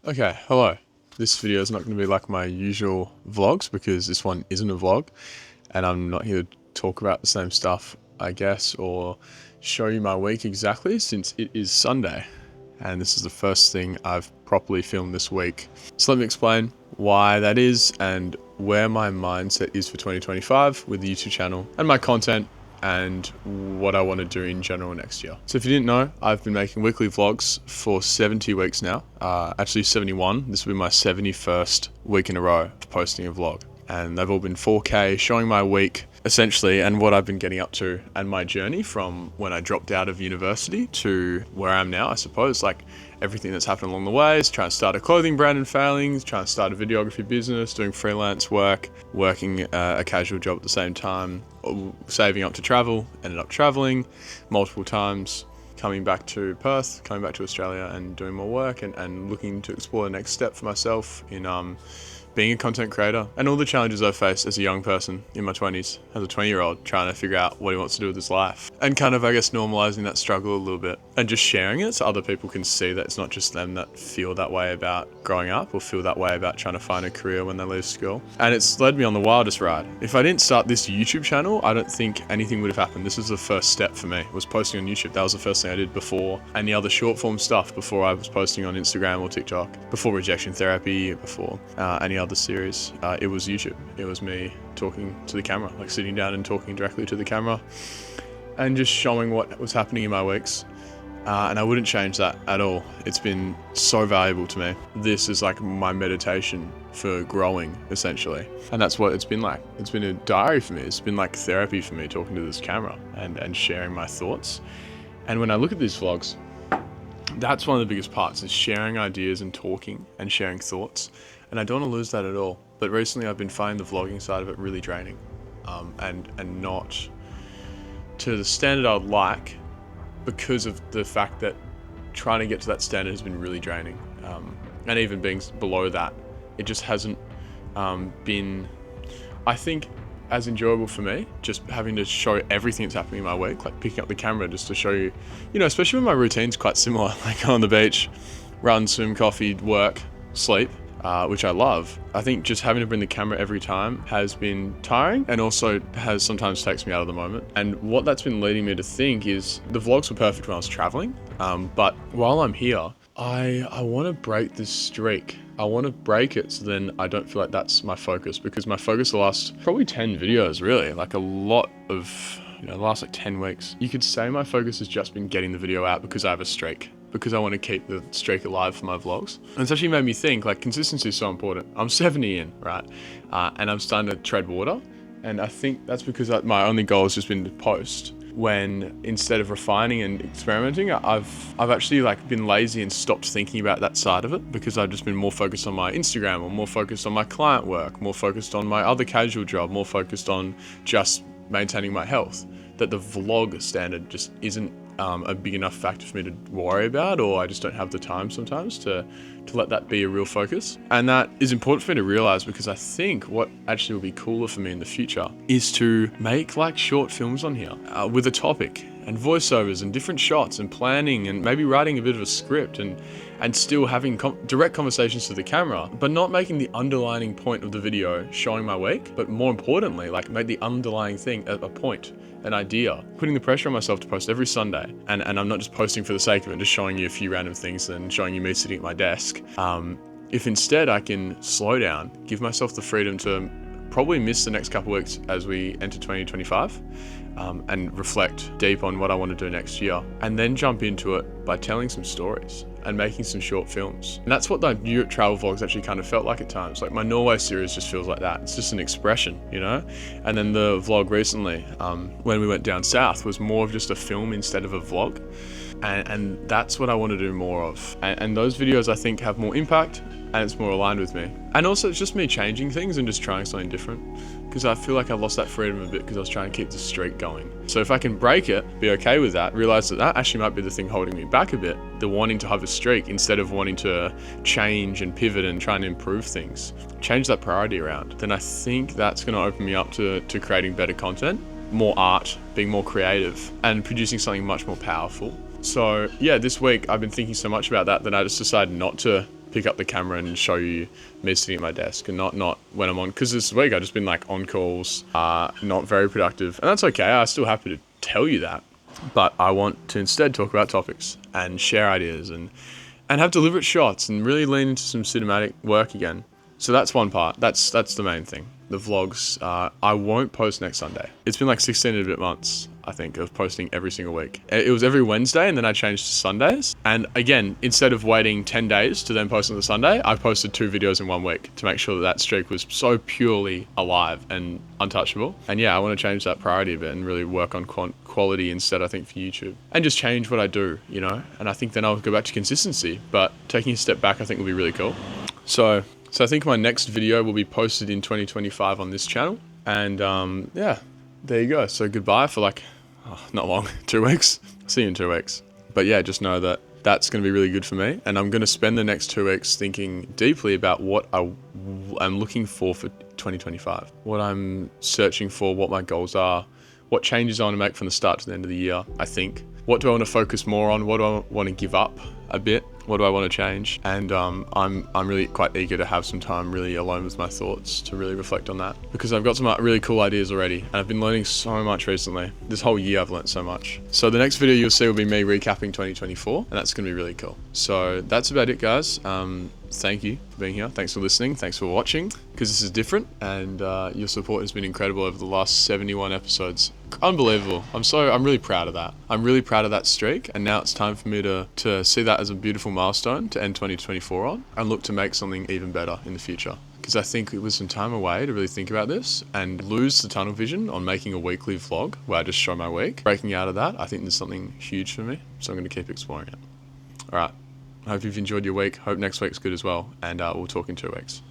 Okay, hello. This video is not going to be like my usual vlogs because this one isn't a vlog and I'm not here to talk about the same stuff, I guess, or show you my week exactly since it is Sunday and this is the first thing I've properly filmed this week. So let me explain why that is and where my mindset is for 2025 with the YouTube channel and my content and what I want to do in general next year. So if you didn't know, I've been making weekly vlogs for 70 weeks now, actually 71. This will be my 71st week in a row of posting a vlog. And they've all been 4K, showing my week essentially and what I've been getting up to and my journey from when I dropped out of university to where I am now, I suppose. Like everything that's happened along the way is trying to start a clothing brand and failing, trying to start a videography business, doing freelance work, working a casual job at the same time, saving up to travel, ended up traveling multiple times, coming back to Perth, coming back to Australia and doing more work and looking to explore the next step for myself in being a content creator and all the challenges I've faced as a young person in my 20s, as a 20-year-old trying to figure out what he wants to do with his life and kind of, I guess, normalizing that struggle a little bit and just sharing it so other people can see that it's not just them that feel that way about growing up or feel that way about trying to find a career when they leave school. And it's led me on the wildest ride. If I didn't start this YouTube channel, I don't think anything would have happened. This was the first step for me, was posting on YouTube. That was the first thing I did before any other short form stuff, before I was posting on Instagram or TikTok, before rejection therapy, before any other series. It was YouTube. It was me talking to the camera, like sitting down and talking directly to the camera and just showing what was happening in my weeks. And I wouldn't change that at all. It's been so valuable to me. This is like my meditation for growing, essentially. And that's what it's been like. It's been a diary for me. It's been like therapy for me, talking to this camera and sharing my thoughts. And when I look at these vlogs, that's one of the biggest parts, is sharing ideas and talking and sharing thoughts. And I don't want to lose that at all. But recently I've been finding the vlogging side of it really draining, and not to the standard I'd like, because of the fact that trying to get to that standard has been really draining. And even being below that, it just hasn't been, I think, as enjoyable for me, just having to show everything that's happening in my week, like picking up the camera just to show you, especially when my routine's quite similar, like go on the beach, run, swim, coffee, work, sleep, which I love. I think just having to bring the camera every time has been tiring and also has sometimes takes me out of the moment. And what that's been leading me to think is the vlogs were perfect when I was traveling, but while I'm here, I want to break this streak. I want to break it so then I don't feel like that's my focus, because my focus the last probably 10 videos, really, like a lot of, the last like 10 weeks. You could say my focus has just been getting the video out because I have a streak, because I want to keep the streak alive for my vlogs. And it's actually made me think, like, consistency is so important. I'm 70 in, right? And I'm starting to tread water. And I think that's because my only goal has just been to post, when instead of refining and experimenting, I've actually like been lazy and stopped thinking about that side of it, because I've just been more focused on my Instagram, or more focused on my client work, more focused on my other casual job, more focused on just maintaining my health. That the vlog standard just isn't a big enough factor for me to worry about, or I just don't have the time sometimes to let that be a real focus. And that is important for me to realize, because I think what actually will be cooler for me in the future is to make like short films on here with a topic and voiceovers and different shots and planning and maybe writing a bit of a script and still having direct conversations to the camera, but not making the underlining point of the video showing my week, but more importantly, like make the underlying thing a point, an idea, putting the pressure on myself to post every Sunday. And I'm not just posting for the sake of it, just showing you a few random things and showing you me sitting at my desk. If instead I can slow down, give myself the freedom to probably miss the next couple of weeks as we enter 2025, and reflect deep on what I want to do next year, and then jump into it by telling some stories and making some short films. And that's what the Europe travel vlogs actually kind of felt like at times. Like my Norway series just feels like that. It's just an expression, And then the vlog recently, when we went down south, was more of just a film instead of a vlog. And that's what I want to do more of. And those videos I think have more impact, and it's more aligned with me. And also it's just me changing things and just trying something different, because I feel like I've lost that freedom a bit because I was trying to keep the streak going. So if I can break it, be okay with that, realize that actually might be the thing holding me back a bit, the wanting to have a streak instead of wanting to change and pivot and trying to improve things, change that priority around, then I think that's going to open me up to creating better content, more art, being more creative, and producing something much more powerful. So yeah, this week I've been thinking so much about that I just decided not to pick up the camera and show you me sitting at my desk, and not when I'm on, because this week I've just been like on calls, not very productive, and that's okay. I'm still happy to tell you that, but I want to instead talk about topics and share ideas and have deliberate shots and really lean into some cinematic work again. So that's one part. That's the main thing. The vlogs, I won't post next Sunday. It's been like 16 and a bit months, I think, of posting every single week. It was every Wednesday, and then I changed to Sundays. And again, instead of waiting 10 days to then post on the Sunday, I posted 2 videos in 1 week to make sure that that streak was so purely alive and untouchable. And yeah, I want to change that priority a bit and really work on quality instead, I think, for YouTube. And just change what I do, you know? And I think then I'll go back to consistency. But taking a step back, I think, will be really cool. So I think my next video will be posted in 2025 on this channel. And yeah, there you go. So goodbye for like, not long, 2 weeks. See you in 2 weeks. But yeah, just know that that's going to be really good for me. And I'm going to spend the next 2 weeks thinking deeply about what I'm looking for 2025. What I'm searching for, what my goals are, what changes I want to make from the start to the end of the year, I think. What do I want to focus more on? What do I want to give up a bit? What do I want to change? And I'm really quite eager to have some time really alone with my thoughts to really reflect on that, because I've got some really cool ideas already, and I've been learning so much recently. This whole year I've learned so much. So the next video you'll see will be me recapping 2024, and that's going to be really cool. So that's about it, guys. Thank you for being here. Thanks for listening. Thanks for watching, because this is different, and your support has been incredible over the last 71 episodes. Unbelievable. I'm really proud of that. I'm really proud of that streak, and now it's time for me to see that as a beautiful milestone to end 2024 on, and look to make something even better in the future. Because I think it was some time away to really think about this and lose the tunnel vision on making a weekly vlog where I just show my week. Breaking out of that, I think there's something huge for me, so I'm going to keep exploring it. All right. I hope you've enjoyed your week. Hope next week's good as well, and we'll talk in 2 weeks.